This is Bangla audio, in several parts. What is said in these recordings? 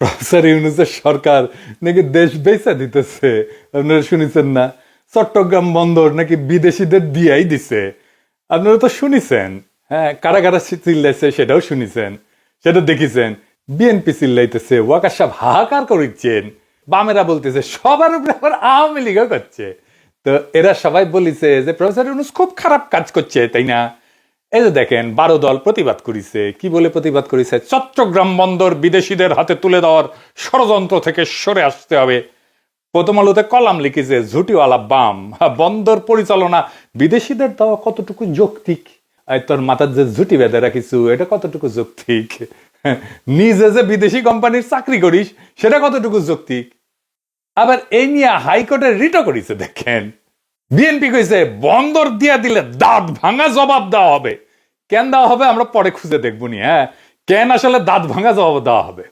প্রফেসর ইউনূসের সরকার নাকি দেশ বেচা দিতেছে, আপনারা শুনেছেন না? চট্টগ্রাম বন্দর নাকি বিদেশিদের দিয়াই দিছে, আপনারা তো শুনেছেন। হ্যাঁ, কারা কারা চিল্লাইছে সেটাও শুনেছেন, সেটা দেখিছেন। বিএনপি চিল্লাইতেছে, ওয়াকার সাহেব হাহাকার করিচ্ছেন, বামেরা বলতেছে, সবার উপরে আবার আওয়ামী লীগও করছে। তো এরা সবাই বলিছে যে প্রফেসর ইউনূস খুব খারাপ কাজ করছে, তাই না? এই যে দেখেন 12 দল প্রতিবাদ করেছে। কি বলে প্রতিবাদ করেছে? চট্টগ্রাম বন্দর বিদেশিদের হাতে তুলে দেওয়ার ষড়যন্ত্র থেকে সরে আসতে হবে। প্রথম আলোতে কলাম লিখেছে, ঝুটিওয়ালা বাম, বন্দর পরিচালনা বিদেশিদের দেওয়া কতটুকু যৌক্তিক? তোর মাথার যে ঝুটি বেঁধে রাখিস এটা কতটুকু যৌক্তিক? নিজে যে বিদেশি কোম্পানির চাকরি করিস সেটা কতটুকু যৌক্তিক? আবার এই নিয়ে হাইকোর্টের রিটও করেছে। দেখেন, বিএনপি কইছে বন্দর দিয়া দিলে দাঁত ভাঙা জবাব দেওয়া হবে। কেন দেওয়া হবে আমরা পরে খুঁজে দেখবো নি। হ্যাঁ, কেন আসলে দাঁত ভাঙা জবাব দেওয়া হবে?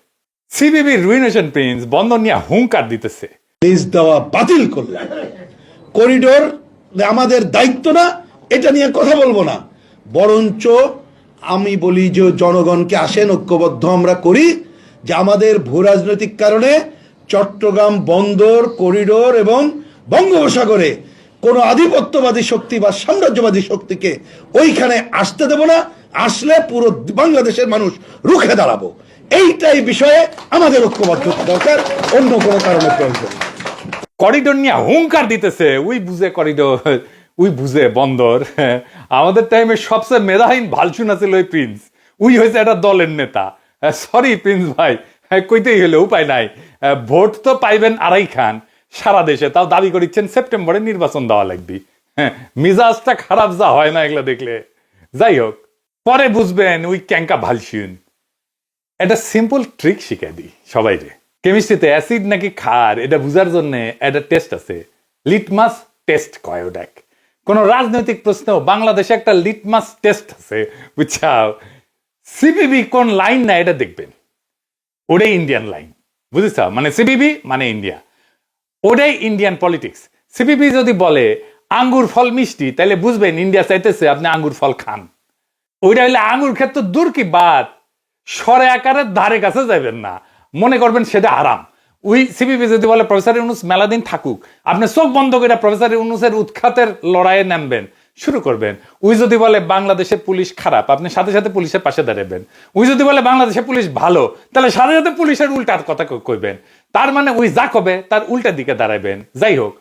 সিপিবি রুইনেশন প্রিন্স বন্দর নিয়ে হুঙ্কার দিতেছে, লিজ দেওয়া বাতিল করলাম, করিডোর আমাদের দায়িত্ব না, এটা নিয়ে কথা বলবো না। বরঞ্চ আমি বলি যে জনগণকে আসেন, ঐক্যবদ্ধ আমরা করি যে আমাদের ভূ রাজনৈতিক কারণে চট্টগ্রাম বন্দর করিডোর এবং বঙ্গোপসাগরে কোনো আধিপত্যবাদী শক্তি বা সাম্রাজ্যবাদী শক্তিকে ওইখানে আসতে দেব না। আসলে পুরো বাংলাদেশের মানুষ রুখে দাঁড়াবো। এইটাই বিষয়ে আমাদের ঐক্যবদ্ধতা দরকার, অন্য কোনো কারণে প্রয়োজন। করিডোর নিয়ে হুঙ্কার দিতেছে। উই বুঝে করিডোর, উই বুঝে বন্দর। আমাদের টাইমে সবচেয়ে মেধাহীন ভালসুনা ছিল ওই প্রিন্স। উই হয়েছে একটা দলের নেতা। সরি প্রিন্স ভাই, কইতেই হলে উপায় নাই। ভোট তো পাইবেন আড়াই খান সারা দেশে, তাও দাবি করিচ্ছেন সেপ্টেম্বরে নির্বাচন দেওয়া লাগবে। হ্যাঁ, মিজাজটা খারাপ যা হয় না এগুলা দেখলে। যাই হোক, পরে বুঝবেন উই ক্যাঙ্কা ভালসুন। একটা সিম্পল ট্রিক শিখে দিই সবাই রে। কেমিস্ট্রিতে অ্যাসিড নাকি ক্ষার এটা বুঝার জন্য একটা টেস্ট আছে, লিটমাস টেস্ট কয় ওটাক। কোন রাজনৈতিক প্রশ্ন বাংলাদেশে একটা লিটমাস টেস্ট আছে, বুঝছাও? সিপিবি কোন লাইন না এটা দেখবেন, ওটাই ইন্ডিয়ান লাইন, বুঝেছ? মানে সিপিবি মানে ইন্ডিয়া, ওটাই ইন্ডিয়ান পলিটিক্স। সিপিবি যদি বলে আঙ্গুর ফল মিষ্টি, তাহলে বুঝবেন ইন্ডিয়া চাইতেছে আপনি আঙ্গুর ফল খান। ওইটা হইলে আঙ্গুর ক্ষেত্র দূর কি বাদ, সরে আকারের ধারে কাছে যাবেন না, মনে করবেন সেটা আরাম। ওই সিপিবি যদি বলে প্রফেসর ইউনূস মেলাদিন থাকুক, আপনি চোখ বন্ধ করে প্রফেসর ইউনূসের উৎখাতের লড়াইয়ে নামবেন, শুরু করবেন। ওই যদি বলে বাংলাদেশের পুলিশ খারাপ, আপনি সাথে সাথে পুলিশের পাশে দাঁড়াবেন। ওই যদি বলে বাংলাদেশের পুলিশ ভালো, তাহলে সাথে সাথে পুলিশের উল্টার কথা কইবেন। তার মানে ওই যা কবে তার উল্টা দিকে দাঁড়াবেন। যাই হোক,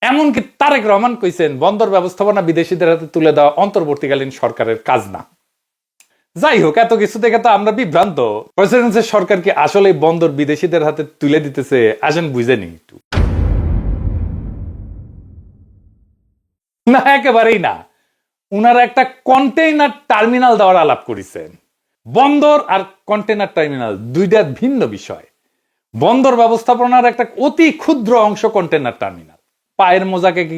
এমনকি তারেক রহমান কইছেন বন্দর ব্যবস্থাপনা বিদেশিদের হাতে তুলে দেওয়া অন্তর্বর্তীকালীন সরকারের কাজ না। যাই হোক, এত কিছু দেখে তো আমরা বিভ্রান্ত। প্রেসিডেন্সির সরকার কি আসলে বন্দর বিদেশিদের হাতে তুলে দিতেছে? আসেন বুঝে নি একটু। না, একেবারেই না। উনারা একটা কন্টেইনার টার্মিনাল দেওয়ার আলাপ করেছেন। বন্দর আর কন্টেইনার টার্মিনাল দুইটা ভিন্ন বিষয়। বন্দর ব্যবস্থাপনার একটা অতি ক্ষুদ্র অংশ কন্টেইনার টার্মিনাল। পায়ের মোজাকে কি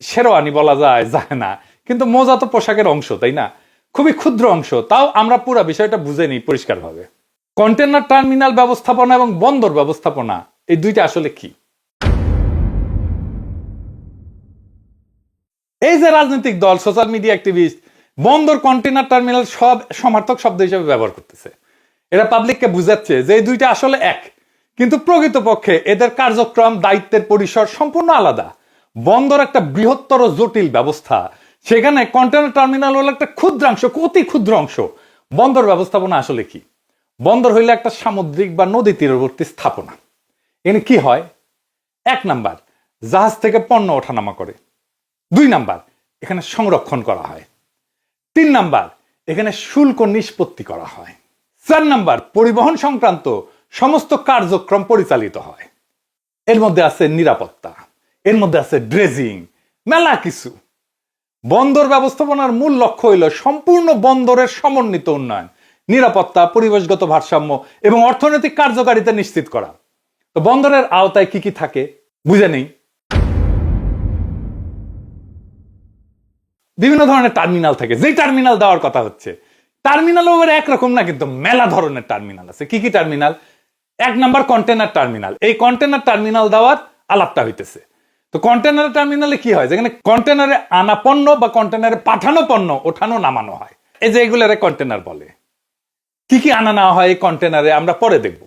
শেরওয়ানি বলা যায়? যায় না, কিন্তু মোজা তো পোশাকের অংশ, তাই না? খুবই ক্ষুদ্র অংশ। তাও আমরা পুরো বিষয়টা বুঝে নিই পরিষ্কারভাবে। কন্টেইনার টার্মিনাল ব্যবস্থাপনা এবং বন্দর ব্যবস্থাপনা এই দুইটা আসলে কি? এই যে রাজনৈতিক দল, সোশ্যাল মিডিয়া অ্যাক্টিভিস্ট বন্দর কন্টেইনার টার্মিনাল সব সমার্থক শব্দ হিসেবে ব্যবহার করতেছে। এরা পাবলিককে বুঝাচ্ছে যে এই দুইটা আসলে এক, কিন্তু প্রকৃতপক্ষে এদের কার্যক্রম দায়িত্বের পরিসর সম্পূর্ণ আলাদা। বন্দর একটা বৃহত্তর জটিল ব্যবস্থা, সেখানে কন্টেইনার টার্মিনাল হলো একটা ক্ষুদ্রাংশ, অতি ক্ষুদ্র অংশ। বন্দর ব্যবস্থাপনা আসলে কি? বন্দর হইলে একটা সামুদ্রিক বা নদী তীরবর্তী স্থাপনা। এখানে কি হয়? 1 নাম্বার, জাহাজ থেকে পণ্য ওঠানামা করে। 2 নাম্বার, এখানে সংরক্ষণ করা হয়। 3 নাম্বার, এখানে শুল্ক নিষ্পত্তি করা হয়। 4 নাম্বার, পরিবহন সংক্রান্ত সমস্ত কার্যক্রম পরিচালিত হয়। এর মধ্যে আছে নিরাপত্তা, এর মধ্যে আছে ড্রেজিং, মেলা কিছু। বন্দর ব্যবস্থাপনার মূল লক্ষ্য হইল সম্পূর্ণ বন্দরের সমন্বিত উন্নয়ন, নিরাপত্তা, পরিবেশগত ভারসাম্য এবং অর্থনৈতিক কার্যকারিতা নিশ্চিত করা। তো বন্দরের আওতায় কি কি থাকে বুঝে নেই। বিভিন্ন ধরনের টার্মিনাল থাকে। যেই টার্মিনাল দেওয়ার কথা হচ্ছে, টার্মিনাল ওভার একরকম না, কিন্তু মেলা ধরনের টার্মিনাল আছে। কি কি টার্মিনাল? 1 number container terminal. এই কন্টেইনার টার্মিনাল দেওয়ার আলাপটা হইতেছে। তো কন্টেইনার টার্মিনালে কি হয়? যেখানে কন্টেইনারে আনা পণ্য বা কন্টেইনারে পাঠানো পণ্য ওঠানো নামানো হয়, এই যে এগুলোরে কন্টেইনার বলে। কি কি আনা নেওয়া হয় এই কন্টেইনারে আমরা পরে দেখব।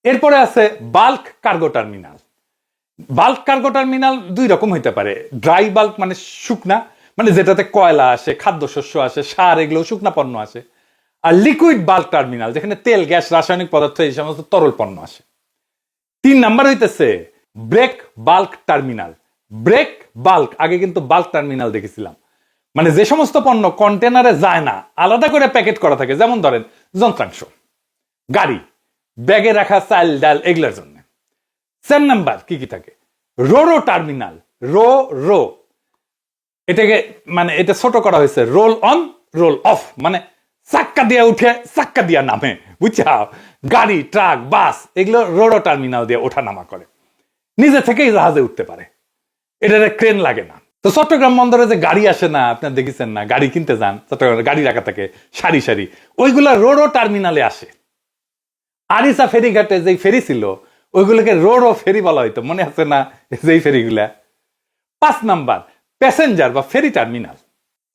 এরপরে আছে bulk cargo terminal. Bulk cargo terminal দুই রকম হইতে পারে। ড্রাই বাল্ক মানে শুকনা, মানে যেটাতে কয়লা আসে, খাদ্যশস্য আসে, সার, এগুলো শুকনা পণ্য আসে। আর লিকুইড বাল্ক টার্মিনাল, যেখানে তেল, গ্যাস, রাসায়নিক পদার্থ, এই সমস্ত তরল পণ্য আসে। 3 নাম্বার হইতেছে brake bulb terminal. Brake bulb, আগে কিন্তু বাল্ক টার্মিনাল দেখেছিলাম, মানে যে সমস্ত পণ্য কন্টেনারে যায় না, আলাদা করে প্যাকেট করা থাকে, যেমন ধরেন যন্ত্রাংশ, গাড়ি, ব্যাগে রাখা চাল ডাল, এগুলোর জন্য। 4 নাম্বার কি কি থাকে? Ro-ro terminal. রো এটাকে মানে এটা ছোট করা হয়েছে, রোল অন রোল অফ, মানে চাক্কা দিয়া উঠে চাক্কা দিয়া নামে, বুঝছাও? গাড়ি, ট্রাক, বাস, এগুলো রোরো টার্মিনাল দিয়ে ওঠা নামা করে, নিজে থেকেই জাহাজে উঠতে পারে, এটাতে ক্রেন লাগে না। তো চট্টগ্রাম বন্দরে যে গাড়ি আসে না, আপনার দেখেছেন না, গাড়ি কিনতে যান চট্টগ্রামে, গাড়ি রাখা থাকে সারি সারি, ওইগুলা রোরো টার্মিনালে আসে। আরিসা ফেরিঘাটে যেই ফেরি ছিল, ওইগুলোকে রোরো ফেরি বলা হইতো, মনে আছে না যেই ফেরিগুলা? 5 নাম্বার প্যাসেঞ্জার বা ফেরি টার্মিনাল,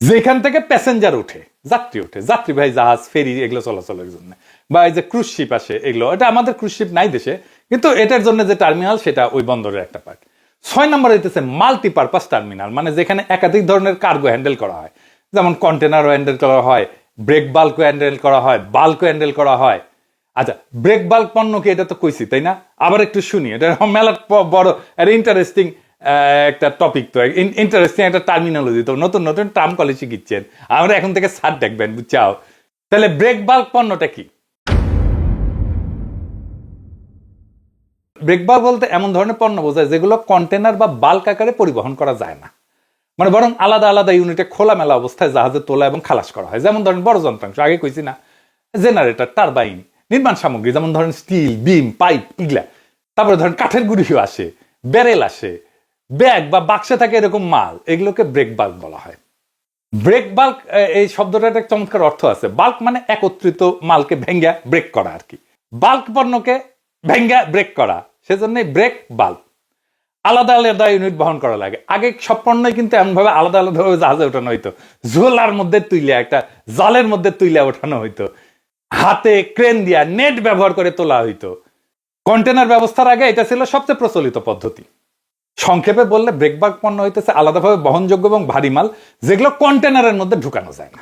যেখান থেকে প্যাসেঞ্জার উঠে, যাত্রী উঠে, যাত্রীবাহী জাহাজ, ফেরি, এগুলো চলাচলের জন্য। বা এই যে ক্রুজ শিপ আসে, এগুলো, এটা আমাদের ক্রুজ শিপ নাই দেশে, কিন্তু এটার জন্য যে টার্মিনাল, সেটা ওই বন্দরের একটা পার্ট। 6 নাম্বার হইতেছে মাল্টিপারপাস টার্মিনাল, মানে যেখানে একাধিক ধরনের কার্গো হ্যান্ডেল করা হয়, যেমন কন্টেনারও হ্যান্ডেল করা হয়, ব্রেক বাল্কও হ্যান্ডেল করা হয়, বাল্কও হ্যান্ডেল করা হয়। আচ্ছা, ব্রেক বাল্ক পণ্য কি, এটা তো কইছি তাই না? আবার একটু শুনি, এটা মেলা বড় ইন্টারেস্টিং একটা টপিক, তো ইন্টারেস্টিং একটা টার্মিনোলজি, তো নতুন নতুন টার্ম কলেজ শিখিচ্ছেন, আমরা এখন থেকে স্যার দেখবেন, বুঝছাও? তাহলে ব্রেক বাল্ক পণ্যটা কি? ব্রেক বাল্ক বলতে এমন ধরনের পণ্য বোঝায় যেগুলো কন্টেনার বা বাল্ক আকারে পরিবহন করা যায় না, মানে বরং আলাদা আলাদা ইউনিটে খোলামেলা অবস্থায় জাহাজে তোলা এবং খালাস করা হয়। যেমন ধরেন বড় যন্ত্রাংশ, আগে কইছি না, জেনারেটর, টারবাইন, নির্মাণ সামগ্রী, যেমন ধরেন স্টিল, বিম, পাইপ, ইগলা। তারপরে ধরেন কাঠের গুঁড়িও আসে, ব্যারেল আসে, ব্যাগ বা বাক্সে থাকে এরকম মাল, এগুলোকে ব্রেক বাল্ক বলা হয়। ব্রেক বাল্ক, এই শব্দটার একটা চমৎকার অর্থ আছে। বাল্ক মানে একত্রিত মালকে ভেঙ্গা ব্রেক করা আর কি, বাল্ক পণ্যকে ভেঙ্গা ব্রেক করা, সেজন্যই ব্রেক বাল্ক। আলাদা আলাদা ইউনিট বহন করা লাগে। আগে সব পণ্যই কিন্তু এমন ভাবে আলাদা আলাদা ভাবে জাহাজে ওঠানো হইতো, ঝোলার মধ্যে তুইলে, একটা জালের মধ্যে তুইলে ওঠানো হইতো, হাতে ক্রেন দিয়া নেট ব্যবহার করে তোলা হইতো। কন্টেনার ব্যবস্থার আগে এটা ছিল সবচেয়ে প্রচলিত পদ্ধতি। সংক্ষেপে বললে ব্রেক বাল্ক পণ্য হইতেছে আলাদাভাবে বহনযোগ্য এবং ভারী মাল, যেগুলো কন্টেনারের মধ্যে ঢুকানো যায় না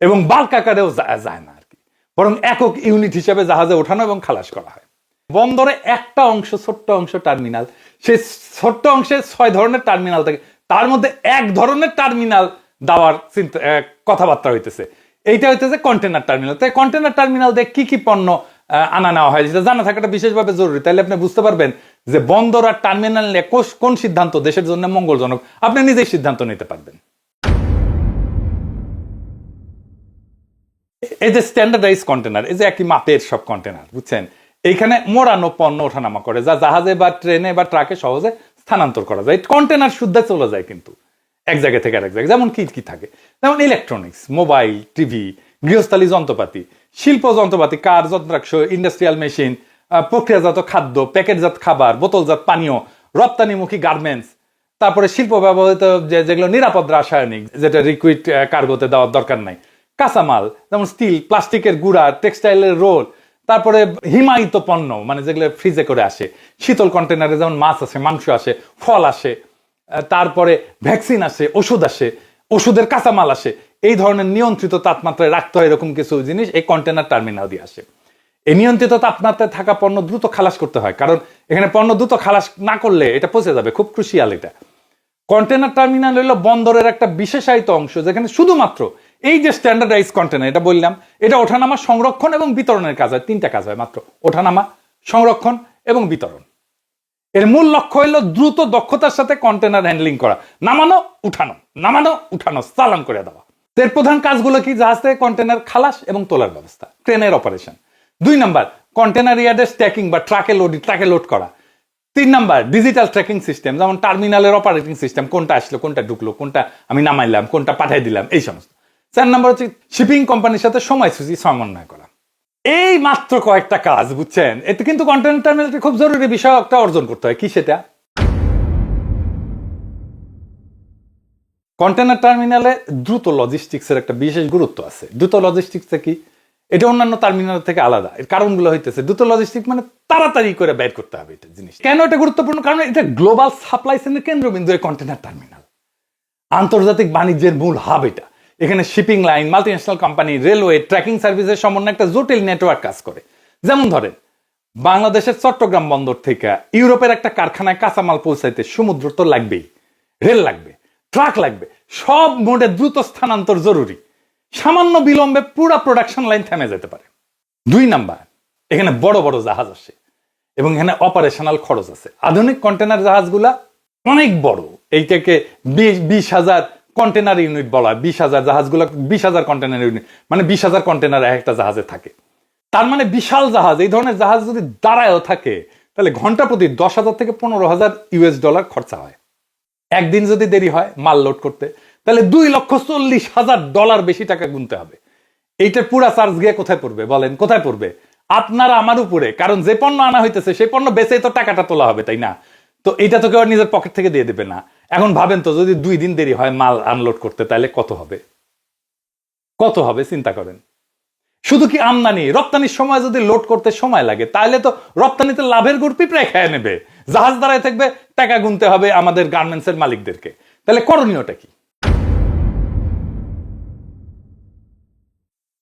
এবং বাল্ক আকারেও যায় না আর কি, বরং একক ইউনিট হিসেবে জাহাজে ওঠানো এবং খালাস করা হয়। বন্দরে একটা অংশ, ছোট্ট অংশ টার্মিনাল, সেই ছোট্ট অংশে 6 ধরনের টার্মিনাল থাকে, তার মধ্যে 1 ধরনের টার্মিনাল দেওয়ার কথাবার্তা হইতেছে, এইটা হইতেছে কন্টেনার টার্মিনাল। তাই কন্টেনার টার্মিনাল দিয়ে কি কি পণ্য আনা নেওয়া হয়, যেটা জানা থাকাটা বিশেষভাবে জরুরি, তাহলে আপনি বুঝতে পারবেন যে বন্দর আর টার্মিনাল নিয়ে কোন সিদ্ধান্ত দেশের জন্য মঙ্গলজনক, আপনি নিজেই সিদ্ধান্ত নিতে পারবেন। এই যে স্ট্যান্ডার্ডাইজ কন্টেনার, এই যে একই মাপের সব কন্টেনার, বুঝছেন, এইখানে মোড়ানো পণ্য ওঠানামা করে, যা জাহাজে বা ট্রেনে বা ট্রাকে সহজে স্থানান্তর করা যায়। কন্টেনার শুদ্ধে চলে যায় কিন্তু এক জায়গা থেকে আরেক জায়গায়। যেমন কি কি থাকে, যেমন ইলেকট্রনিক্স, মোবাইল, টিভি, গৃহস্থালী যন্ত্রপাতি, শিল্প যন্ত্রপাতি, কার, যন্ত্রাংশ, ইন্ডাস্ট্রিয়াল মেশিন, প্রক্রিয়াজাত খাদ্য, প্যাকেটজাত খাবার, বোতলজাত পানীয়, রপ্তানিমুখী গার্মেন্টস, তারপরে শিল্প ব্যবহৃত যেগুলো নিরাপদ রাসায়নিক, যেটা লিকুইড কার্গোতে দেওয়ার দরকার নাই, কাঁচামাল, যেমন স্টিল, প্লাস্টিকের গুঁড়া, টেক্সটাইলের রোল, তারপরে হিমায়িত পণ্য, মানে যেগুলো ফ্রিজে করে আসে, শীতল কন্টেনারে যেমন মাছ আসে, মাংস আসে, ফল আসে, তারপরে ভ্যাকসিন আসে, ওষুধ আসে, ওষুধের কাঁচামাল আসে। এই ধরনের নিয়ন্ত্রিত তাপমাত্রায় রাখতে হয় এরকম কিছু জিনিস এই কন্টেনার টার্মিনাল দিয়ে আসে। এই নিয়ন্ত্রিত তাপমাত্রায় থাকা পণ্য দ্রুত খালাস করতে হয়, কারণ এখানে পণ্য দ্রুত খালাস না করলে এটা পচে যাবে, খুব ক্রুশিয়াল এটা। কন্টেনার টার্মিনাল হলো বন্দরের একটা বিশেষায়িত অংশ, যেখানে শুধুমাত্র এই যে স্ট্যান্ডার্ডাইজ কন্টেনার, এটা বললাম, এটা ওঠানামা, সংরক্ষণ এবং বিতরণের কাজ হয়। 3টা কাজ হয় মাত্র, ওঠানামা, সংরক্ষণ এবং বিতরণ। এর মূল লক্ষ্য হলো দ্রুত দক্ষতার সাথে কন্টেনার হ্যান্ডলিং করা, নামানো উঠানো, নামানো উঠানো, চালান করে দেওয়া। এর প্রধান কাজগুলো কি? জাহাজ থেকে কন্টেনার খালাস এবং তোলার ব্যবস্থা, ট্রেনের অপারেশন। 2 নাম্বার কন্টেনার ইয়ার্ডের স্ট্যাকিং বা ট্রাকে লোড করা। 3 নাম্বার ডিজিটাল ট্র্যাকিং সিস্টেম, যেমন টার্মিনালের অপারেটিং সিস্টেম, কোনটা আসলো, কোনটা ঢুকলো, কোনটা আমি নামাইলাম, কোনটা পাঠাই দিলাম, এই সমস্ত। 4 নাম্বার হচ্ছে শিপিং কোম্পানির সাথে সময়সূচি সমন্বয় করা। এই মাত্র কয়েকটা কাজ, বুঝছেন, এতে কিন্তু কন্টেনার টার্মিনালটি খুব জরুরি বিষয় একটা অর্জন করতে হয়। কি সেটা? কন্টেনার টার্মিনালে দ্রুত লজিস্টিক্সের একটা বিশেষ গুরুত্ব আছে। দ্রুত লজিস্টিক্সে কি? এটা অন্যান্য টার্মিনাল থেকে আলাদা। এর কারণগুলো হইতেছে দ্রুত লজিস্টিক মানে তাড়াতাড়ি করে বের করতে হবে এটা জিনিস। কেন এটা গুরুত্বপূর্ণ? কারণ এটা গ্লোবাল সাপ্লাই চেইনের কেন্দ্রবিন্দু এই কন্টেনার টার্মিনাল, আন্তর্জাতিক বাণিজ্যের মূল হাব এটা। এখানে shipping line, multinational company, railway, tracking সার্ভিসের সমন্বয়ে একটা জটিল নেটওয়ার্ক কাজ করে। যেমন ধরেন বাংলাদেশের চট্টগ্রাম বন্দর থেকে ইউরোপের একটা কারখানায় কাঁচামাল পৌঁছাইতে সমুদ্র তো লাগবেই, রেল লাগবে, ট্রাক লাগবে, সব মোডে দ্রুত স্থানান্তর জরুরি। সামান্য বিলম্বে পুরো প্রোডাকশন লাইন থেমে যেতে পারে। 2 নাম্বার, এখানে বড় বড় জাহাজ আসে এবং এখানে অপারেশনাল খরচ আছে। আধুনিক কন্টেনার জাহাজগুলা অনেক বড়, এইটাকে 20,000 কন্টেনার ইউনিট বলা হয়। 20,000 জাহাজগুলো 20,000 কন্টেনার ইউনিট মানে 20,000 কন্টেনার একটা জাহাজে থাকে। তার মানে বিশাল জাহাজ, এই ধরনের জাহাজ যদি দাঁড়ায়ও থাকে তাহলে ঘন্টা প্রতি 10,000 থেকে 15,000 ইউএস ডলার খরচা হয়। একদিন যদি দেরি হয় মাল লোড করতে তাহলে 2,40,000 ডলার বেশি টাকা গুনতে হবে। এইটার পুরা চার্জ গিয়ে কোথায় পড়বে বলেন? কোথায় পড়বে? আপনার আমার উপরে। কারণ যে পণ্য আনা হইতেছে সেই পণ্য বেচেই তো টাকাটা তোলা হবে, তাই না? তো এটা তো কেউ নিজের পকেট থেকে দিয়ে দেবে না। এখন ভাবেন তো যদি 2 দিন দেরি হয় মাল আনলোড করতে তাহলে কত হবে? কত হবে চিন্তা করেন। শুধু কি আমদানি, রপ্তানির সময় যদি লোড করতে সময় লাগে তাহলে তো রপ্তানিতে লাভের গুড় পিঁপড়ায় খেয়ে নেবে। জাহাজ দাঁড়ায় থাকবে, টাকা গুনতে হবে আমাদের গার্মেন্টস এর মালিকদেরকে। তাহলে করণীয়টা কি?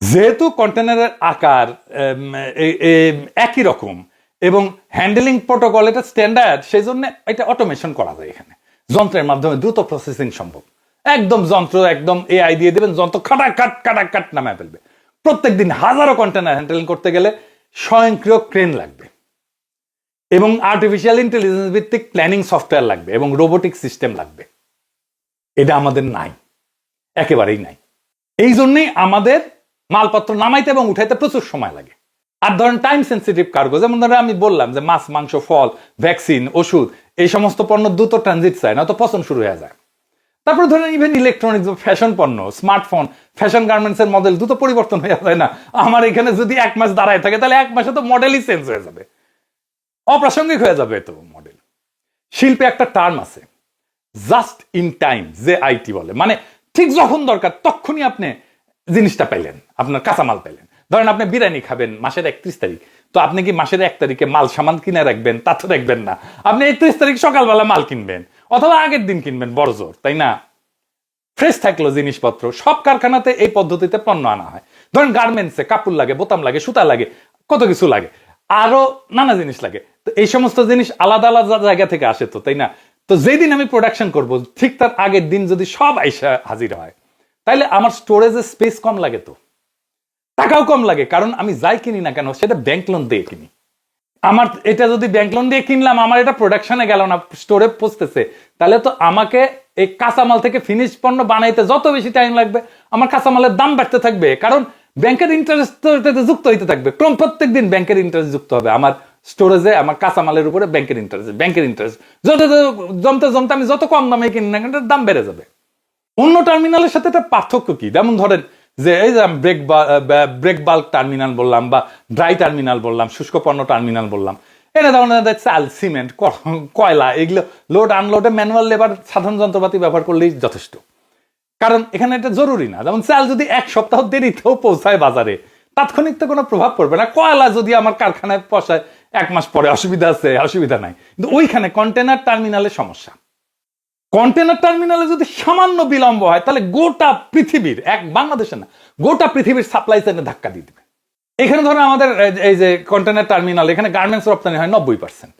যেহেতু কন্টেনারের আকার একই রকম এবং হ্যান্ডেলিং প্রোটোকল এটা স্ট্যান্ডার্ড, সেই জন্য এটা অটোমেশন করা যায়। এখানে যন্ত্রের মাধ্যমে দ্রুত প্রসেসিং সম্ভব। একদম যন্ত্র একদম এআই দিয়ে দেবেন, যন্ত্র কাটাকাট নামায় ফেলবে। প্রত্যেকদিন হাজারো কন্টেনার হ্যান্ডেলিং করতে গেলে স্বয়ংক্রিয় ক্রেন লাগবে এবং আর্টিফিশিয়াল ইন্টেলিজেন্স ভিত্তিক প্ল্যানিং সফটওয়্যার লাগবে এবং রোবোটিক সিস্টেম লাগবে। এটা আমাদের নাই, একেবারেই নাই। এই জন্যই আমাদের মালপত্র নামাইতে এবং উঠাইতে প্রচুর সময় লাগে। আর ধরেন টাইম সেন্সিটিভ কার্গো, যেমন ধরেন আমি বললাম যে মাছ, মাংস, ফল, ভ্যাকসিন, ওষুধ, এই সমস্ত পণ্য দ্রুত ট্রানজিট চায় না তো পচন শুরু হয়ে যায়। তারপরে ধরেন ইভেন ইলেকট্রনিক্স, ফ্যাশন পণ্য, স্মার্টফোন, ফ্যাশন গার্মেন্টস এর মডেল দ্রুত পরিবর্তন হয়ে যায় না। আমার এখানে যদি 1 মাস দাঁড়ায় থাকে তাহলে 1 মাসে তো মডেলই চেঞ্জ হয়ে যাবে, অপ্রাসঙ্গিক হয়ে যাবে তো মডেল। শিল্পে একটা টার্ম আছে জাস্ট ইন টাইম, যে আইটি বলে, মানে ঠিক যখন দরকার তখনই আপনি জিনিসটা পাইলেন, আপনার কাঁচামাল পাইলেন। ধরেন আপনি বিরিয়ানি খাবেন মাসের 31 তারিখ, তো আপনি কি মাসের 1 তারিখে মাল সামান কিনে রাখবেন? তা তো রাখবেন না। আপনি 31 তারিখ সকালবেলা মাল কিনবেন অথবা আগের দিন কিনবেন বড় জোর, তাই না? ফ্রেশ থাকলো জিনিসপত্র। সব কারখানাতে এই পদ্ধতিতে পণ্য আনা হয়। ধরেন গার্মেন্টসে কাপড় লাগে, বোতাম লাগে, সুতা লাগে, কত কিছু লাগে, আরো নানা জিনিস লাগে। তো এই সমস্ত জিনিস আলাদা আলাদা জায়গা থেকে আসে তো, তাই না? তো যেদিন আমি প্রোডাকশন করব ঠিক তার আগের দিন যদি সব আইসা হাজির হয় তাহলে আমার স্টোরেজের স্পেস কম লাগে, তো টাকাও কম লাগে। কারণ আমি যাই কিনি না কেন সেটা ব্যাংক লোন দিয়ে কিনি। আমার এটা যদি ব্যাংক লোন দিয়ে কিনলাম, আমার এটা প্রোডাকশনে গেল না, স্টোরে পৌঁছতেছে, তাহলে তো আমাকে এই কাঁচামাল থেকে ফিনিশ পণ্য বানাইতে যত বেশি টাইম লাগবে আমার কাঁচামালের দাম বাড়তে থাকবে। কারণ ব্যাংকের ইন্টারেস্ট তো এটাতে যুক্ত হইতে থাকবে। প্রত্যেক দিন ব্যাংকের ইন্টারেস্ট যুক্ত হবে আমার স্টোরেজে, আমার কাঁচামালের উপরে ব্যাংকের ইন্টারেস্ট যত জমতে জমতে আমি যত কম দামে কিনি না কেন দাম বেড়ে যাবে। অন্য টার্মিনালের সাথে একটা পার্থক্য কি? যেমন ধরেন যে এই যে ব্রেক বাল্ক টার্মিনাল বললাম বা ড্রাই টার্মিনাল বললাম, শুষ্ক পণ্য টার্মিনাল বললাম, এটা ধরনের চাল, সিমেন্ট, কয়লা, এগুলো লোড আনলোডে ম্যানুয়াল লেবার, সাধারণ যন্ত্রপাতি ব্যবহার করলেই যথেষ্ট। কারণ এখানে এটা জরুরি না। যেমন চাল যদি 1 সপ্তাহ দেরিতেও পৌঁছায় বাজারে তাৎক্ষণিক তো কোনো প্রভাব পড়বে না। কয়লা যদি আমার কারখানায় পৌঁছায় 1 মাস পরে অসুবিধা আছে, অসুবিধা নাই। কিন্তু ওইখানে কন্টেনার টার্মিনালে সমস্যা। কন্টেনার টার্মিনালে যদি সামান্য বিলম্ব হয় তাহলে গোটা পৃথিবীর, বাংলাদেশে না, গোটা পৃথিবীর সাপ্লাই চেইনে ধাক্কা দিয়ে দিবে। এখানে ধরো আমাদের এই যে কন্টেনার টার্মিনাল, এখানে গার্মেন্টস রপ্তানি হয় 90%,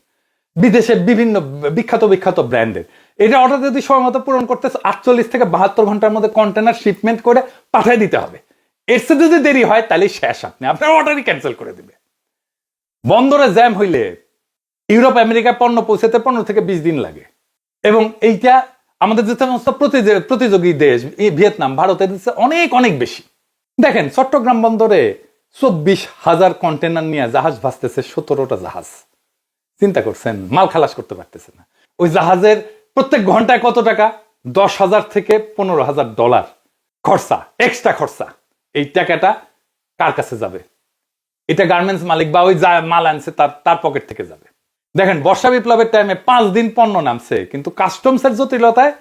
বিদেশের বিভিন্ন বিখ্যাত ব্র্যান্ডের। এটা অর্ডার যদি সময় মতো পূরণ করতে 48 থেকে 72 ঘন্টার মধ্যে কন্টেনার শিপমেন্ট করে পাঠিয়ে দিতে হবে। এর সাথে যদি দেরি হয় তাহলে শেষ, আপনার অর্ডারই ক্যান্সেল করে দিবে। বন্দরে জ্যাম হইলে ইউরোপ আমেরিকা পণ্য পৌঁছাতে 15 থেকে 20 দিন লাগে। এবং এইটা আমাদের যে সমস্ত প্রতিযোগী দেশ, ভিয়েতনাম, ভারতের অনেক বেশি। দেখেন চট্টগ্রাম বন্দরে 24,000 কন্টেনার নিয়ে জাহাজ ভাসতেছে, 17টা জাহাজ। চিন্তা করছেন? মাল খালাস করতে পারতেছে না। ওই জাহাজের প্রত্যেক ঘন্টায় কত টাকা? 10,000 থেকে 15,000 ডলার খরচা, এক্সট্রা খরচা। এই টাকাটা কার কাছে যাবে? এটা গার্মেন্টস মালিক বা ওই মাল আনছে তার পকেট থেকে যাবে। দেখেন বর্ষা বিপ্লবের টাইমে 5 দিন পণ্য নামছে, কিন্তু কাস্টমসের জটিলতায়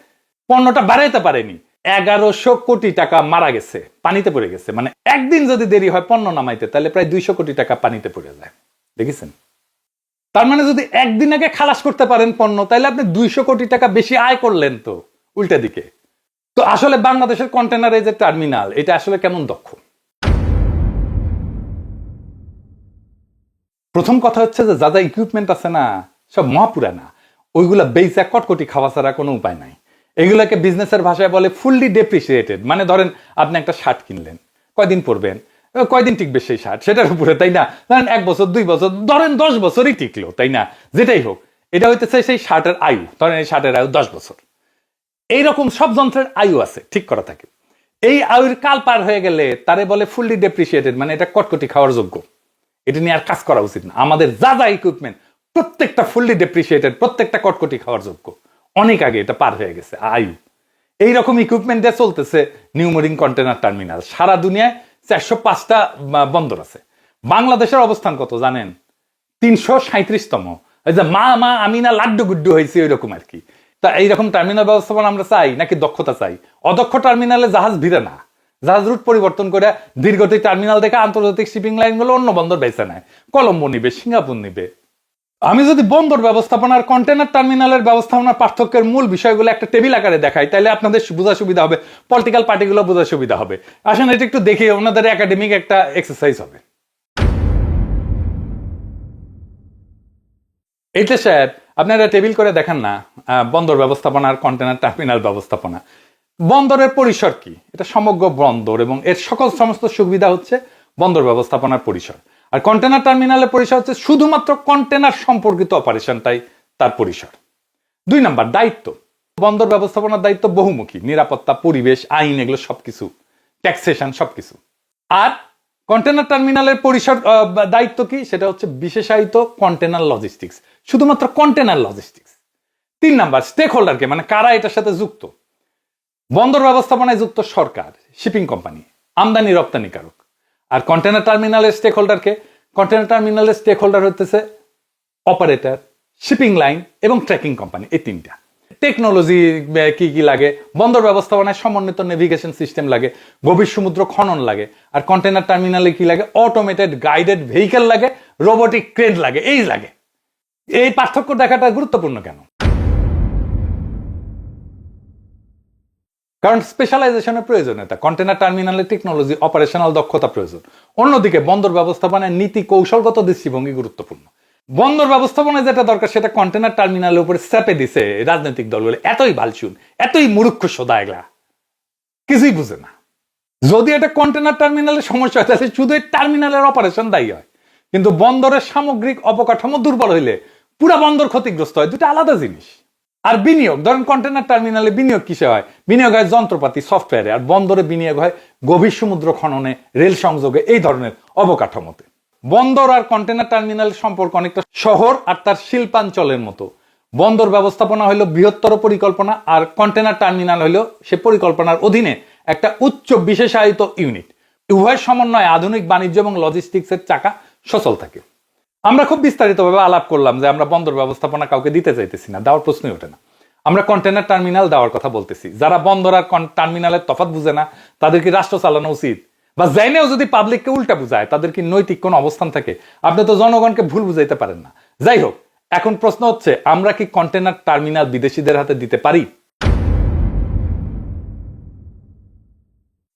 পণ্যটা বাড়াইতে পারেনি। 1100 কোটি টাকা মারা গেছে, পানিতে পড়ে গেছে। মানে একদিন যদি দেরি হয় পণ্য নামাইতে, তাহলে প্রায় 200 কোটি টাকা পানিতে পড়ে যায়। দেখেছেন? তার মানে যদি একদিন আগে খালাস করতে পারেন পণ্য, তাহলে আপনি 200 কোটি টাকা বেশি আয় করলেন। তো উল্টা দিকে তো আসলে বাংলাদেশের কন্টেনার এই যে টার্মিনাল, এটা আসলে কেমন দক্ষ? প্রথম কথা হচ্ছে যে যা যা ইকুইপমেন্ট আছে না, সব মহাপুরানা। ওইগুলা বেইসা কটকটি খাওয়া ছাড়া কোনো উপায় নাই। এগুলোকে বিজনেসের ভাষায় বলে ফুললি ডেপ্রিসিয়েটেড। মানে ধরেন আপনি একটা শার্ট কিনলেন, কয়দিন পরবেন, কয়দিন টিকবে সেই শার্ট, সেটার উপরে, তাই না? ধরেন 1 বছর 2 বছর, ধরেন 10 বছরই টিকলো, তাই না? যেটাই হোক, এটা হইতেছে সেই শার্টের আয়ু। ধরেন এই শার্টের আয়ু 10 বছর। এইরকম সব যন্ত্রের আয়ু আছে, ঠিক করা থাকে। এই আয়ুর কাল পার হয়ে গেলে তারে বলে ফুললি ডেপ্রিসিয়েটেড, মানে এটা কটকটি খাওয়ার যোগ্য। এটা নিয়ে আর কাজ করা উচিত না। আমাদের যা যা ইকুইপমেন্ট প্রত্যেকটা ফুললি ডেপ্রিসিয়েটেড, প্রত্যেকটা কটকটি খাওয়ার যোগ্য। অনেক আগে এটা পার হয়ে গেছে আয়ু। এইরকম ইকুইপমেন্ট দিয়ে চলতেছে নিউ মেরিন কন্টেনার টার্মিনাল। সারা দুনিয়ায় 405টা বন্দর আছে। বাংলাদেশের অবস্থান কত জানেন? 337তম। এই যে মা মা আমি না লাড্ডু গুড্ডু হয়েছি ওই রকম আর কি। তা এইরকম টার্মিনাল ব্যবস্থাপনা আমরা চাই নাকি দক্ষতা চাই? অদক্ষ টার্মিনালে জাহাজ ভিড়ে না, জাহাজ রুট পরিবর্তন করে দীর্ঘটি টার্মিনাল থেকে আন্তর্জাতিক শিপিং লাইন গুলো অন্য বন্দর বেছে নেয়। কলম্বো নিবে, সিঙ্গাপুর নিবে। আমি যদি বন্দর ব্যবস্থাপনার কন্টেনার টার্মিনালের ব্যবস্থাপনার পার্থক্যের মূল বিষয়গুলো একটা টেবিল আকারে দেখাই, তাহলে আপনাদের বোঝা সুবিধা হবে, পলিটিক্যাল পার্টিগুলো বোঝা সুবিধা হবে। আসেন এটা একটু দেখি, ওনাদের একাডেমিক একটা এক্সারসাইজ হবে। এইটা স্যার আপনারা টেবিল করে দেখেন না, বন্দর ব্যবস্থাপনার কন্টেনার টার্মিনাল ব্যবস্থাপনা। বন্দরের পরিসর কি? এটা সমগ্র বন্দর এবং এর সকল সমস্ত সুবিধা হচ্ছে বন্দর ব্যবস্থাপনার পরিসর। আর কন্টেনার টার্মিনালের পরিসর হচ্ছে শুধুমাত্র কন্টেনার সম্পর্কিত অপারেশনটাই তার পরিসর। 2 নাম্বার দায়িত্ব। বন্দর ব্যবস্থাপনার দায়িত্ব বহুমুখী, নিরাপত্তা, পরিবেশ, আইন, এগুলো সবকিছু, ট্যাক্সেশন সবকিছু। আর কন্টেনার টার্মিনালের পরিসর দায়িত্ব কি? সেটা হচ্ছে বিশেষায়িত কন্টেনার লজিস্টিক্স, শুধুমাত্র কন্টেনার লজিস্টিক্স। 3 নাম্বার স্টেক হোল্ডারকে, মানে কারা এটার সাথে যুক্ত। বন্দর ব্যবস্থাপনায় যুক্ত সরকার, শিপিং কোম্পানি, আমদানি রপ্তানিকারক। আর কন্টেনার টার্মিনালের স্টেক হোল্ডারকে, কন্টেনার টার্মিনালের স্টেক হোল্ডার হচ্ছে অপারেটর, শিপিং লাইন এবং ট্র্যাকিং কোম্পানি। এই 3টা। টেকনোলজি কি কি লাগে? বন্দর ব্যবস্থাপনায় সমন্বিত নেভিগেশন সিস্টেম লাগে, গভীর সমুদ্র খনন লাগে। আর কন্টেনার টার্মিনালে কি লাগে? অটোমেটেড গাইডেড ভেহিকেল লাগে, রোবোটিক ক্রেন লাগে, এই লাগে। এই পার্থক্য দেখাটা গুরুত্বপূর্ণ কেন? কারণ স্পেশালাইজেশনের প্রয়োজনীয়তা। কন্টেনার টার্মিনালে টেকনোলজি, অপারেশনাল দক্ষতা প্রয়োজন। অন্যদিকে বন্দর ব্যবস্থাপনায় নীতি, কৌশলগত দৃষ্টিভঙ্গি গুরুত্বপূর্ণ। বন্দর ব্যবস্থাপনায় যেটা দরকার সেটা কন্টেনার টার্মিনালের উপরে চাপে দিছে রাজনৈতিক দলগুলো। এতই বালশুন, এতই মূর্খ সোদা, এগুলা কিছুই বুঝে না। যদি এটা কন্টেনার টার্মিনালের সমস্যা হয় তাহলে শুধু টার্মিনালের অপারেশন দায়ী হয়, কিন্তু বন্দরের সামগ্রিক অবকাঠামো দুর্বল হইলে পুরা বন্দর ক্ষতিগ্রস্ত হয়। দুটো আলাদা জিনিস। আর বিনিয়োগ, ধরেন কন্টেনার টার্মিনালে বিনিয়োগ কিসে হয়? বিনিয়োগ হয় যন্ত্রপাতি, সফটওয়্যারে। আর বন্দরে বিনিয়োগ হয় গভীর সমুদ্র খননে, রেল সংযোগে, এই ধরনের অবকাঠামোতে। বন্দর আর কন্টেনার টার্মিনালের সম্পর্ক অনেকটা শহর আর তার শিল্পাঞ্চলের মতো। বন্দর ব্যবস্থাপনা হলো বৃহত্তর পরিকল্পনা, আর কন্টেনার টার্মিনাল হলো সে পরিকল্পনার অধীনে একটা উচ্চ বিশেষায়িত ইউনিট। উভয় সমন্বয়ে আধুনিক বাণিজ্য এবং লজিস্টিক্সের চাকা সচল থাকে। আমরা খুব বিস্তারিতভাবে আলাপ করলাম যে আমরা বন্দর ব্যবস্থাপনা কাউকে দিতে চাইতেছি না, দেওয়ার প্রশ্নই ওঠে না। আমরা কন্টেনার টার্মিনাল দেওয়ার কথা বলতেছি। যারা বন্দর আর টার্মিনালের তফাৎ বুঝে না তাদের কি রাষ্ট্র চালানো উচিত? বা জাইনেও যদি পাবলিককে উল্টা বুঝায়, তাদের কি নৈতিক কোন অবস্থান থাকে? আপনি তো জনগণকে ভুল বুঝাইতে পারেন না। যাই হোক, এখন প্রশ্ন হচ্ছে আমরা কি কন্টেনার টার্মিনাল বিদেশিদের হাতে দিতে পারি?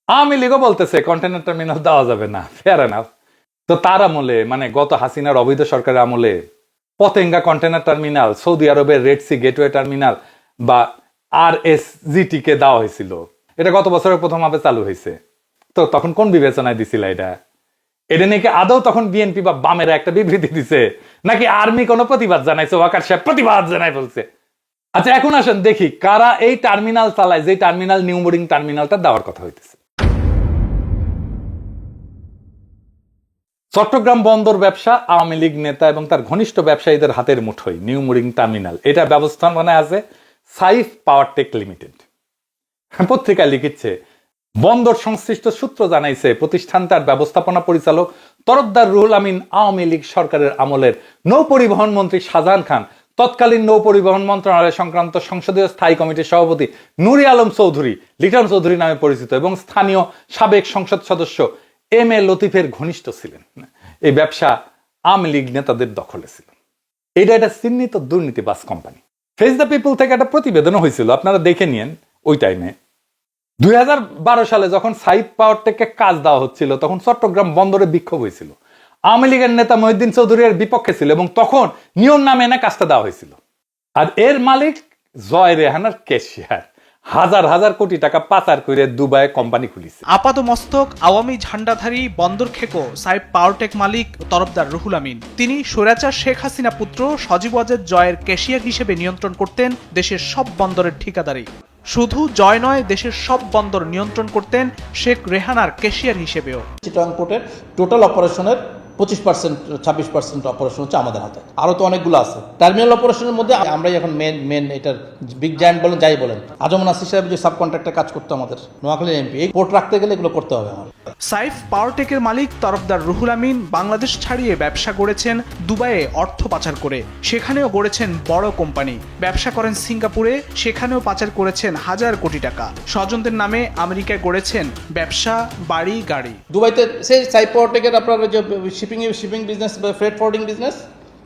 আওয়ামী লীগও বলতেছে কন্টেনার টার্মিনাল দেওয়া যাবে না। Fair enough. তো তার আমলে, মানে গত হাসিনার অবৈধ সরকারের আমলে পতেঙ্গা কন্টেনার টার্মিনাল, সৌদি আরবের রেড সি গেটওয়ে টার্মিনাল বা RSGT কে দেওয়া হয়েছিল। এটা গত বছরের প্রথম ভাবে চালু হয়েছে। তো তখন কোন বিবেচনায় দিছিল এটা? এটা নাকি আদৌ তখন বিএনপি বা বামেরা একটা বিবৃতি দিছে, নাকি আর্মি কোনো প্রতিবাদ জানাইছে? ওয়াকার সাহেব প্রতিবাদ জানাই বলছে। আচ্ছা, এখন আসেন দেখি কারা এই টার্মিনাল চালায়, যে টার্মিনাল নিউ মেরিন টার্মিনালটা দেওয়ার কথা হইতেছে। চট্টগ্রাম বন্দর ব্যবসা আওয়ামী লীগ নেতা এবং তার ঘনিষ্ঠ ব্যবসায়ীদের হাতের মুঠোয় নিউ মেরিন টার্মিনাল। এটা ব্যবস্থাপনায় আছে সাইফ পাওয়ার টেক লিমিটেড। পত্রিকায় লিখিচ্ছে, বন্দর সংশ্লিষ্ট সূত্র জানাইছে প্রতিষ্ঠানটার ব্যবস্থাপনা পরিচালক তরফদার রুহুল আমিন আওয়ামী লীগ সরকারের আমলের নৌ পরিবহন মন্ত্রী শাহজাহান খান তৎকালীন নৌ পরিবহন মন্ত্রণালয় সংক্রান্ত সংসদীয় স্থায়ী কমিটির সভাপতি নুরি আলম চৌধুরী, লিটন চৌধুরী নামে পরিচিত এবং স্থানীয় সাবেক সংসদ সদস্য এম এ লতিফের ঘনিষ্ঠ ছিলেন। এই ব্যবসা আওয়ামী লীগ নেতাদের দখলে ছিল। এটা একটা চিহ্নিত দুর্নীতিবাজ কোম্পানি। ফেস দ্য পিপল থেকে একটা প্রতিবেদনও হয়েছিল, আপনারা দেখে নিয়েন। ওই টাইমে 2012 সালে যখন সাইফ পাওয়ারটেককে কাজ দেওয়া হচ্ছিল, তখন চট্টগ্রাম বন্দরে বিক্ষোভ হয়েছিল। আওয়ামী লীগের নেতা মহিউদ্দিন চৌধুরী এর বিপক্ষে ছিল এবং তখন নিয়ম না মেনে কাজটা দেওয়া হয়েছিল। আর এর মালিক জয় রেহানার ক্যাশিয়ার, হাজার হাজার কোটি টাকা পাচার করে দুবাইয়ে কোম্পানি খুলিছে। আপাতমস্তক আওয়ামী ঝান্ডাধারী বন্দর খেকো সাইফ পাওয়ারটেক মালিক তরফদার রুহুল আমিন। তিনি স্বৈরাচার শেখ হাসিনা পুত্র সজীব ওয়াজেদ জয়ের ক্যাশিয়ার হিসেবে নিয়ন্ত্রণ করতেন দেশের সব বন্দরের ঠিকাদারি। শুধু জয় নয়, দেশের সব বন্দর নিয়ন্ত্রণ করতেন শেখ রেহানার ক্যাশিয়ার হিসেবেও। চিটাগাং পোর্টের টোটাল অপারেশনের 25% 26% অপারেশন হচ্ছে আমাদের হাতে। আরও তো অনেকগুলো আছে। টার্মিনাল অপারেশনের মধ্যে আমরাই এখন মেন এটার বিগ জায়ান্ট বলেন, যাই বলেন। আজম নাসির সাহেব যে সাব কন্ট্রাক্টর কাজ করতো আমাদের নোয়াখালী এমপি, এই পোর্ট রাখতে গেলে এগুলো করতে হবে আমার। সাইফ পাওয়ারটেকের মালিক তরফদার রুহুল আমিন বাংলাদেশ ছাড়িয়ে ব্যবসা গড়েছেন দুবাইয়ে অর্থ পাচার করে। সেখানেও গড়েছেন বড় কোম্পানি। ব্যবসা করেন সিঙ্গাপুরে, সেখানেও পাচার করেছেন হাজার কোটি টাকা। স্বজনদের নামে আমেরিকায় গড়েছেন ব্যবসা, বাড়ি, গাড়ি। দুবাইতে সেই সাইফ পাওয়ারটেকের আপনার যে শিপিং বিজনেস বা ফ্রেট ফরওয়ার্ডিং বিজনেস,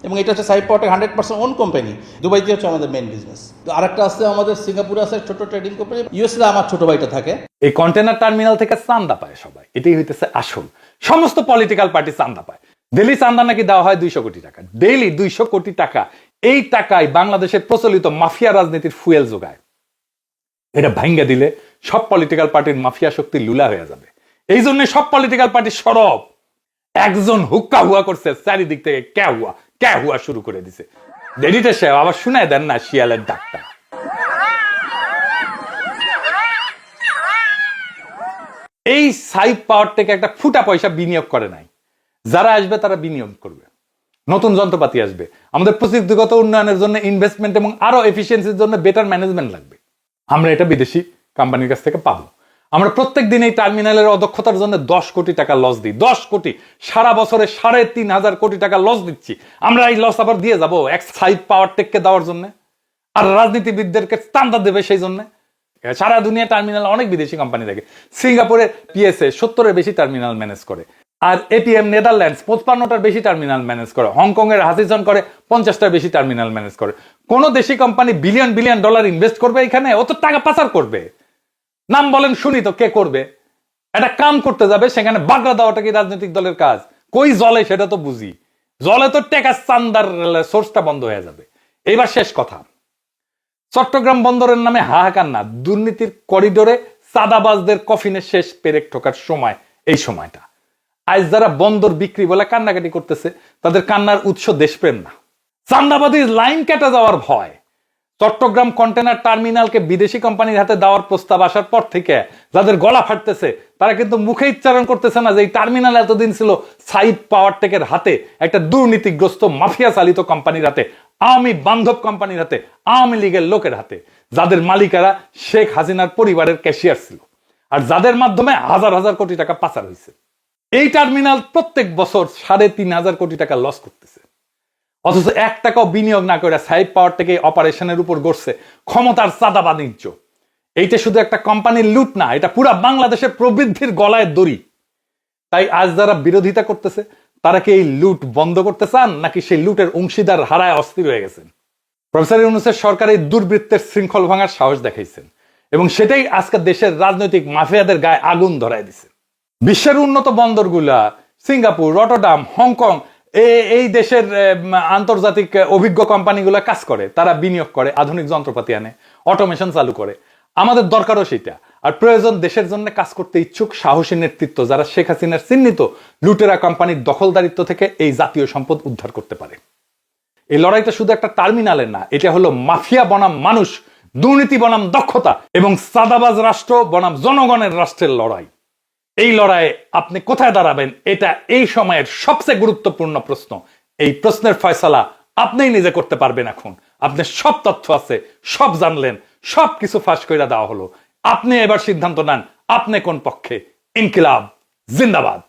এবং এটা হচ্ছে সাইফ পাওয়ারটেক 100% ওন কোম্পানি। দুবাইতে হচ্ছে আমাদের মেইন বিজনেস। আরেকটা আছে আমাদের সিঙ্গাপুরে আছে ছোট ট্রেডিং কোম্পানি। ইউএসএ আমার ছোট ভাইটা থাকে। এই কন্টেনার টার্মিনাল থেকে চান্দা পায় সবাই, এটাই হইতেছে আসল। সমস্ত পলিটিক্যাল পার্টি চান্দা পায়। ডেইলি চান্দা নাকি দেওয়া হয় 200 কোটি টাকা, ডেইলি 200 কোটি টাকা। এই টাকায় বাংলাদেশের প্রচলিত মাফিয়া রাজনীতির ফুয়েল যোগায়। এটা ভাঙ্গা দিলে সব পলিটিক্যাল পার্টির মাফিয়া শক্তি লুলা হয়ে যাবে। এই জন্য সব পলিটিক্যাল পার্টি সরব। একজন হুক্কা হুয়া করছে, চারিদিক থেকে ক্যা হুয়া শুরু করে দিছে। এডিটর সাহেব আবার শুনায় দেন না শিয়ালের ডাকটা। এই সাইফ পাওয়ারটেক একটা ফুটা পয়সা বিনিয়োগ করে নাই। যারা আসবে তারা বিনিয়োগ করবে, নতুন যন্ত্রপাতি আসবে, আমাদের প্রযুক্তিগত উন্নয়নের জন্য ইনভেস্টমেন্ট এবং আরো এফিসিয়েন্সির জন্য বেটার ম্যানেজমেন্ট লাগবে। আমরা এটা বিদেশি কোম্পানির কাছ থেকে পাবো। আমরা প্রত্যেক দিন এই টার্মিনালের অদক্ষতার জন্য 10 কোটি টাকা লস দিই। 10 কোটি, সারা বছরে 3,500 কোটি টাকা লস দিচ্ছি। আমরা এই লস আবার দিয়ে যাবো এক সাইফ পাওয়ারটেককে দেওয়ার জন্য, আর রাজনীতিবিদদেরকে চান্দা দেবে সেই জন্য। সারা দুনিয়া টার্মিনাল অনেক বিদেশি কোম্পানি থাকে। সিঙ্গাপুরের পিএসএ 70-এর বেশি টার্মিনাল ম্যানেজ করে, আর এপিএম নেদারল্যান্ডস 55টার বেশি টার্মিনাল ম্যানেজ করে, হংকং এর হাসিসন করে 50টার বেশি টার্মিনাল ম্যানেজ করে। কোন দেশি কোম্পানি বিলিয়ন ডলার ইনভেস্ট করবে এখানে? ও তো টাকা পাচার করবে। নাম বলেন শুনি তো, কে করবে? একটা কাম করতে যাবে, সেখানে বাগড়া দেওয়াটা কি রাজনৈতিক দলের কাজ? কই জলে সেটা তো বুঝি। জলে তো টাকা চান্দার সোর্সটা বন্ধ হয়ে যাবে। এইবার শেষ কথা, চট্টগ্রাম বন্দরের নামে হাহাকার না, দুর্নীতির করিডোরে চাঁদাবাজদের কফিনে শেষ পেরেক ঠোকার সময় এই সময়টা। আজ যারা বন্দর বিক্রি বলে কান্নাকাটি করতেছে, তাদের কান্নার উৎস দেশপ্রেম না, চান্দাবাদীর লাইন কেটে যাওয়ার ভয়। চট্টগ্রাম কন্টেনার টার্মিনালকে বিদেশি কোম্পানির হাতে দেওয়ার প্রস্তাব আসার পর থেকে যাদের গলা ফাটতেছে, তারা কিন্তু মুখে উচ্চারণ করতেছে না যে এই টার্মিনাল এতদিন ছিল সাইফ পাওয়ারটেকের হাতে, একটা দুর্নীতিগ্রস্ত মাফিয়া চালিত কোম্পানির হাতে, আওয়ামী বান্ধব কোম্পানির হাতে, আওয়ামী লীগের লোকের হাতে, যাদের মালিকারা শেখ হাসিনার পরিবারের ক্যাশিয়ার ছিল, আর যাদের মাধ্যমে হাজার হাজার কোটি টাকা পাচার হয়েছে। এই টার্মিনাল প্রত্যেক বছর 3,500 কোটি টাকা লস করতেছে, অথচ 1 টাকাও বিনিয়োগ না করে সাইফ পাওয়ারটেক অপারেশনের উপর গড়ছে ক্ষমতার চাঁদা বাণিজ্য। এইটা শুধু একটা কোম্পানির লুট না, এটা পুরা বাংলাদেশের প্রবৃদ্ধির গলায় দড়ি। তাই আজ যারা বিরোধিতা করতেছে, তারা কি এই লুট বন্ধ করতে চান, নাকি সেই লুটের অংশীদার হারায় অস্থির হয়ে গেছেন? প্রফেসর ইউনূসের সরকার এই দুর্বৃত্তের শৃঙ্খল ভাঙার সাহস দেখাইছেন, এবং সেটাই আজকে দেশের রাজনৈতিক মাফিয়াদের গায়ে আগুন ধরায় দিছে। বিশ্বের উন্নত বন্দরগুলা সিঙ্গাপুর, রটরডাম, হংকং, এই দেশের আন্তর্জাতিক অভিজ্ঞ কোম্পানিগুলো কাজ করে, তারা বিনিয়োগ করে, আধুনিক যন্ত্রপাতি আনে, অটোমেশন চালু করে। আমাদের দরকারও সেটা। আর প্রয়োজন দেশের জন্য কাজ করতে ইচ্ছুক সাহসী নেতৃত্ব, যারা শেখ হাসিনার চিহ্নিত লুটেরা কোম্পানির দখলদারিত্ব থেকে এই জাতীয় সম্পদ উদ্ধার করতে পারে। এই লড়াইটা শুধু একটা টার্মিনালের না, এটা হলো মাফিয়া বনাম মানুষ, দুর্নীতি বনাম দক্ষতা এবং চাঁদাবাজ রাষ্ট্র বনাম জনগণের রাষ্ট্রের লড়াই। এই লড়াইয়ে আপনি কোথায় দাঁড়াবেন, এটা এই সময়ের সবচেয়ে গুরুত্বপূর্ণ প্রশ্ন। এই প্রশ্নের ফয়সালা আপনিই নিজে করতে পারবেন। এখন আপনার সব তথ্য আছে, সব জানলেন, সবকিছু ফাঁস করে দেওয়া হলো। আপনি এবার সিদ্ধান্ত নেন, আপনি কোন পক্ষে। ইনকিলাব জিন্দাবাদ।